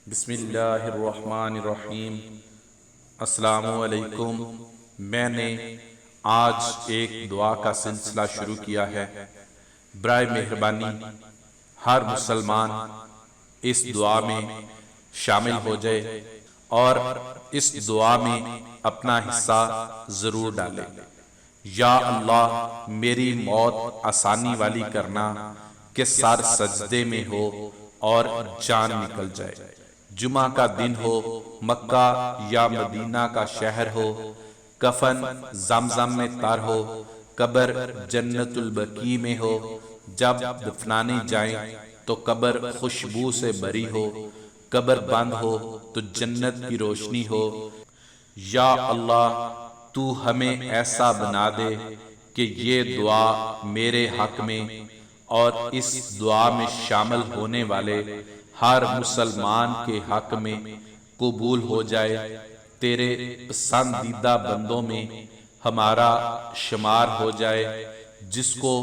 بسم اللہ الرحمن الرحیم۔ السلام علیکم۔ میں نے آج ایک دعا کا سلسلہ شروع کیا ہے۔ برائے مہربانی ہر مسلمان اس دعا میں شامل ہو جائے اور اس دعا میں اپنا حصہ ضرور ڈالے۔ یا اللہ میری موت آسانی والی کرنا کہ سر سجدے میں ہو اور جان نکل جائے۔ جمعہ کا دن ہو، مکہ یا مدینہ کا شہر ہو، کفن زمزم میں تر ہو، قبر جنت البقیع میں ہو، جب دفنانے جائیں تو قبر خوشبو سے بری ہو، قبر بند ہو تو جنت کی روشنی ہو۔ یا اللہ تو ہمیں ایسا بنا دے کہ یہ دعا میرے حق میں اور اس دعا میں شامل ہونے والے ہر مسلمان کے حق میں قبول ہو جائے، تیرے پسندیدہ بندوں میں ہمارا شمار ہو جائے۔ جس کو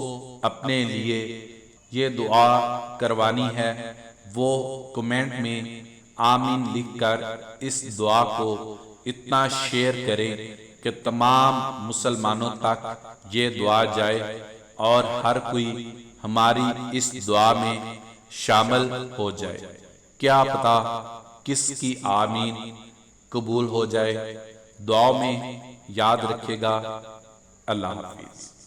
اپنے لیے یہ دعا کروانی ہے وہ کمنٹ میں آمین لکھ کر اس دعا کو اتنا شیئر کریں کہ تمام مسلمانوں تک یہ دعا جائے اور ہر کوئی ہماری اس دعا میں شامل ہو جائے۔ کیا پتہ کس کی آمین قبول ہو جائے۔ دعا میں یاد رکھے گا۔ اللہ حافظ۔